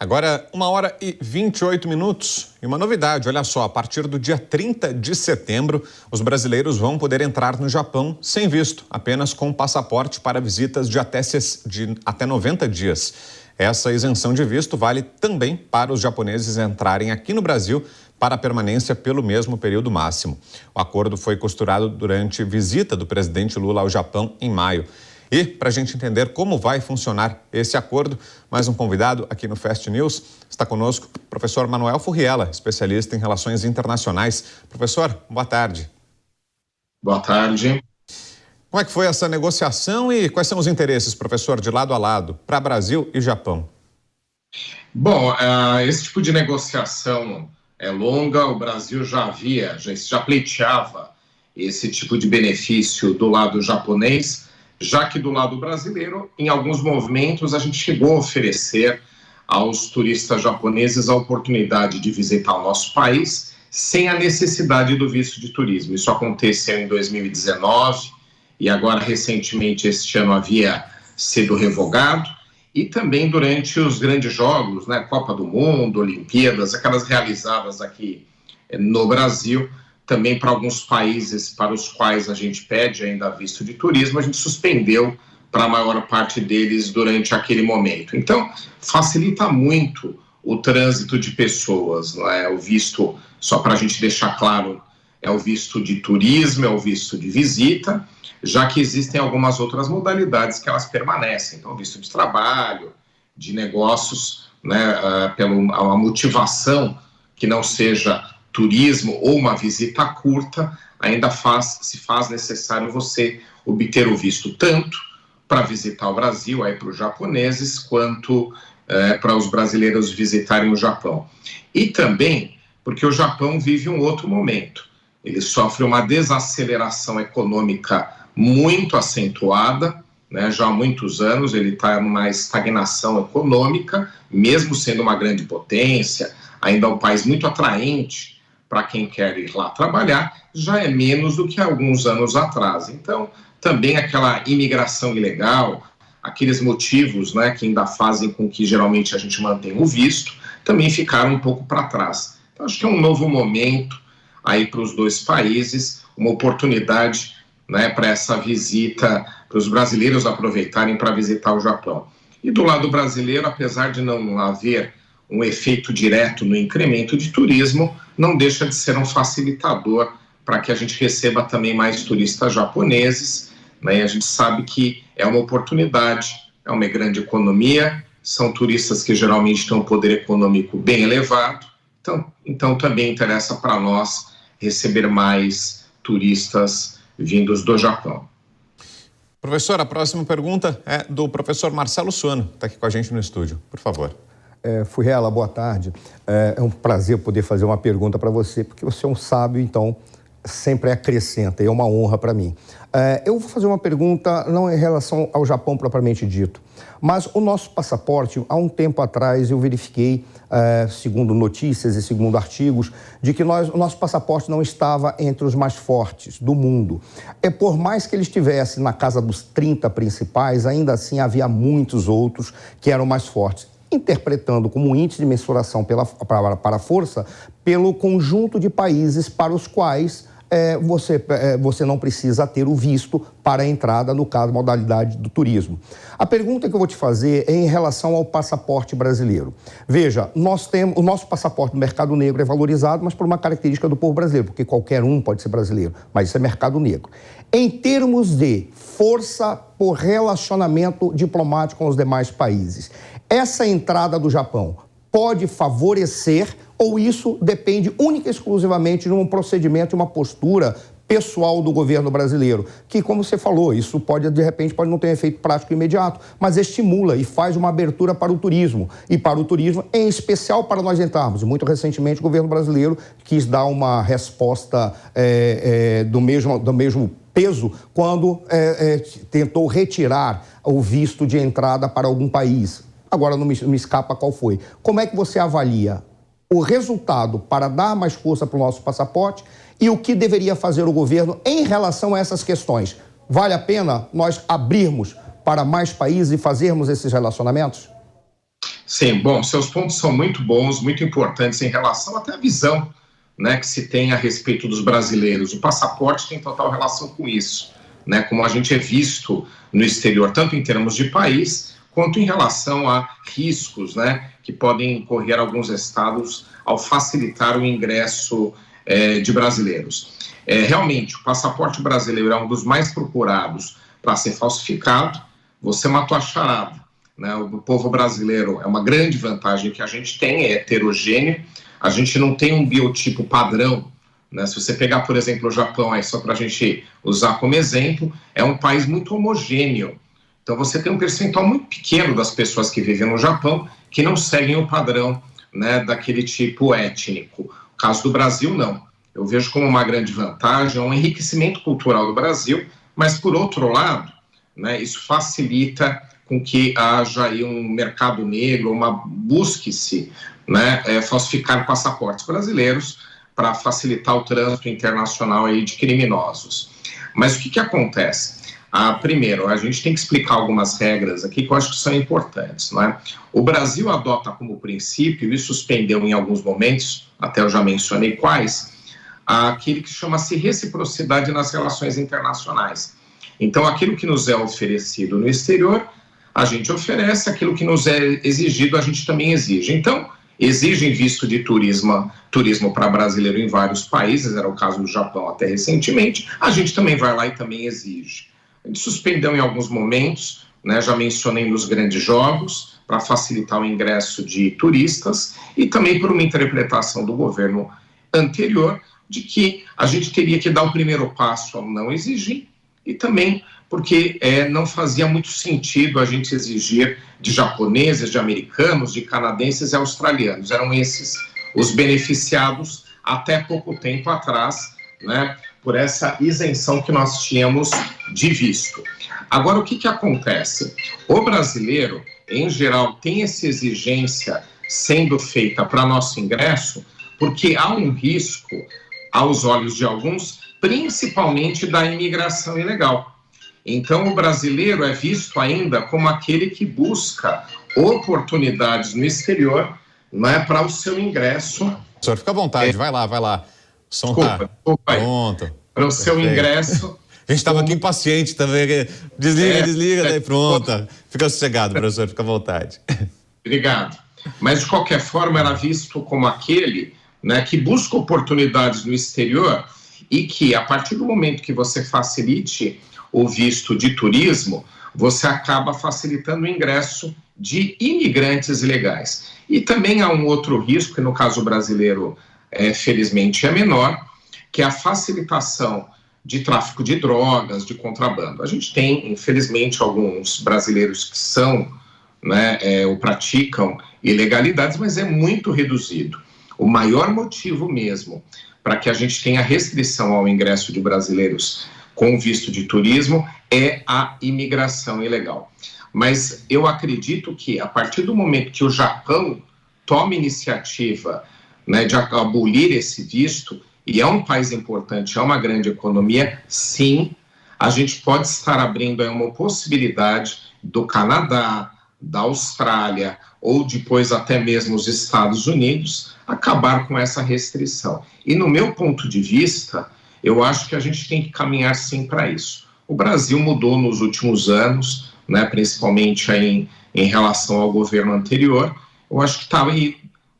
Agora, 1h28. E uma novidade, olha só, a partir do dia 30 de setembro, os brasileiros vão poder entrar no Japão sem visto, apenas com passaporte para visitas de até 90 dias. Essa isenção de visto vale também para os japoneses entrarem aqui no Brasil para a permanência pelo mesmo período máximo. O acordo foi costurado durante visita do presidente Lula ao Japão em maio. E, para a gente entender como vai funcionar esse acordo, mais um convidado aqui no Fast News. Está conosco o professor Manuel Furriela, especialista em relações internacionais. Professor, boa tarde. Boa tarde. Como é que foi essa negociação e quais são os interesses, professor, de lado a lado, para Brasil e Japão? Bom, esse tipo de negociação é longa, o Brasil já pleiteava esse tipo de benefício do lado japonês, já que do lado brasileiro, em alguns momentos, a gente chegou a oferecer aos turistas japoneses a oportunidade de visitar o nosso país sem a necessidade do visto de turismo. Isso aconteceu em 2019 e agora, recentemente, este ano havia sido revogado. E também durante os grandes jogos, né, Copa do Mundo, Olimpíadas, aquelas realizadas aqui no Brasil, também para alguns países para os quais a gente pede ainda visto de turismo, a gente suspendeu para a maior parte deles durante aquele momento. Então, facilita muito o trânsito de pessoas, não é? O visto, só para a gente deixar claro, é o visto de turismo, é o visto de visita, já que existem algumas outras modalidades que elas permanecem. Então, visto de trabalho, de negócios, né, pela uma motivação que não seja turismo ou uma visita curta, ainda se faz necessário você obter o visto tanto para visitar o Brasil, aí para os japoneses, quanto para os brasileiros visitarem o Japão. E também porque o Japão vive um outro momento. Ele sofre uma desaceleração econômica muito acentuada, né? Já há muitos anos ele está numa estagnação econômica, mesmo sendo uma grande potência, ainda é um país muito atraente para quem quer ir lá trabalhar, já é menos do que alguns anos atrás. Então, também aquela imigração ilegal, aqueles motivos, né, que ainda fazem com que geralmente a gente mantenha o visto, também ficaram um pouco para trás. Então, acho que é um novo momento aí para os dois países, uma oportunidade, né, para essa visita, para os brasileiros aproveitarem para visitar o Japão. E do lado brasileiro, apesar de não haver um efeito direto no incremento de turismo, não deixa de ser um facilitador para que a gente receba também mais turistas japoneses, né? E a gente sabe que é uma oportunidade, é uma grande economia, são turistas que geralmente têm um poder econômico bem elevado, então também interessa para nós receber mais turistas vindos do Japão. Professor, a próxima pergunta é do professor Marcelo Suano, que está aqui com a gente no estúdio. Por favor. Furriela, boa tarde. É um prazer poder fazer uma pergunta para você, porque você é um sábio, então sempre acrescenta, e é uma honra para mim. Eu vou fazer uma pergunta não em relação ao Japão propriamente dito, mas o nosso passaporte, há um tempo atrás eu verifiquei, segundo notícias e segundo artigos, de que o nosso passaporte não estava entre os mais fortes do mundo. Por mais que ele estivesse na casa dos 30 principais, ainda assim havia muitos outros que eram mais fortes, interpretando como índice de mensuração para a força pelo conjunto de países para os quais você não precisa ter o visto para a entrada, no caso, modalidade do turismo. A pergunta que eu vou te fazer é em relação ao passaporte brasileiro. Veja, o nosso passaporte no mercado negro é valorizado, mas por uma característica do povo brasileiro, porque qualquer um pode ser brasileiro, mas isso é mercado negro. Em termos de força por relacionamento diplomático com os demais países, essa entrada do Japão pode favorecer ou isso depende única e exclusivamente de um procedimento, uma postura pessoal do governo brasileiro, que, como você falou, isso de repente pode não ter efeito prático imediato, mas estimula e faz uma abertura para o turismo, e para o turismo, em especial para nós entrarmos. E muito recentemente o governo brasileiro quis dar uma resposta do mesmo peso quando tentou retirar o visto de entrada para algum país. Agora não me escapa qual foi. Como é que você avalia o resultado para dar mais força para o nosso passaporte e o que deveria fazer o governo em relação a essas questões? Vale a pena nós abrirmos para mais países e fazermos esses relacionamentos? Sim, bom, seus pontos são muito bons, muito importantes em relação até à visão, né, que se tem a respeito dos brasileiros. O passaporte tem total relação com isso, né, como a gente é visto no exterior, tanto em termos de país, quanto em relação a riscos, né, que podem correr alguns estados ao facilitar o ingresso de brasileiros. Realmente, o passaporte brasileiro é um dos mais procurados para ser falsificado. Você matou a charada, né? O povo brasileiro é uma grande vantagem que a gente tem, é heterogêneo. A gente não tem um biotipo padrão, né? Se você pegar, por exemplo, o Japão, aí só para a gente usar como exemplo, é um país muito homogêneo. Então você tem um percentual muito pequeno das pessoas que vivem no Japão que não seguem o padrão, né, daquele tipo étnico. O caso do Brasil, não. Eu vejo como uma grande vantagem, um enriquecimento cultural do Brasil, mas, por outro lado, né, isso facilita com que haja aí um mercado negro, busque-se, né, falsificar passaportes brasileiros para facilitar o trânsito internacional aí de criminosos. Mas o que acontece? Primeiro, a gente tem que explicar algumas regras aqui que eu acho que são importantes, né? O Brasil adota como princípio, e suspendeu em alguns momentos, até eu já mencionei quais, aquele que chama-se reciprocidade nas relações internacionais. Então, aquilo que nos é oferecido no exterior, a gente oferece, aquilo que nos é exigido, a gente também exige. Então, exigem visto de turismo para brasileiro em vários países, era o caso do Japão até recentemente, a gente também vai lá e também exige. A gente suspendeu em alguns momentos, né, já mencionei nos grandes jogos, para facilitar o ingresso de turistas e também por uma interpretação do governo anterior de que a gente teria que dar o primeiro passo ao não exigir e também porque não fazia muito sentido a gente exigir de japoneses, de americanos, de canadenses e australianos. Eram esses os beneficiados até pouco tempo atrás, né, por essa isenção que nós tínhamos de visto. Agora, o que acontece? O brasileiro, em geral, tem essa exigência sendo feita para nosso ingresso porque há um risco, aos olhos de alguns, principalmente da imigração ilegal. Então, o brasileiro é visto ainda como aquele que busca oportunidades no exterior, não é, para o seu ingresso. O senhor fica à vontade, vai lá. Desculpa. Pronto. Para o seu ingresso. A gente estava aqui impaciente também. Desliga, daí pronto. Fica sossegado, professor, fica à vontade. Obrigado. Mas, de qualquer forma, era visto como aquele, né, que busca oportunidades no exterior e que, a partir do momento que você facilite o visto de turismo, você acaba facilitando o ingresso de imigrantes ilegais. E também há um outro risco, que no caso brasileiro, felizmente, é menor, que é a facilitação de tráfico de drogas, de contrabando. A gente tem, infelizmente, alguns brasileiros que são, né, ou praticam ilegalidades, mas é muito reduzido. O maior motivo mesmo para que a gente tenha restrição ao ingresso de brasileiros com visto de turismo é a imigração ilegal. Mas eu acredito que, a partir do momento que o Japão toma iniciativa, né, de abolir esse visto, e é um país importante, é uma grande economia, sim, a gente pode estar abrindo aí uma possibilidade do Canadá, da Austrália, ou depois até mesmo os Estados Unidos, acabar com essa restrição. E no meu ponto de vista, eu acho que a gente tem que caminhar sim para isso. O Brasil mudou nos últimos anos, né, principalmente aí em relação ao governo anterior. Eu acho que está aí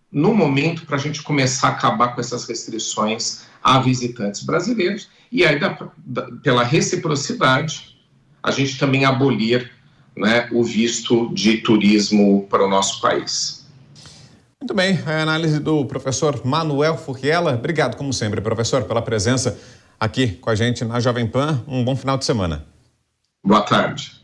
no momento para a gente começar a acabar com essas restrições a visitantes brasileiros e aí, pela reciprocidade, a gente também abolir, né, o visto de turismo para o nosso país. Muito bem, a análise do professor Manuel Furriela. Obrigado, como sempre, professor, pela presença aqui com a gente na Jovem Pan. Um bom final de semana. Boa tarde.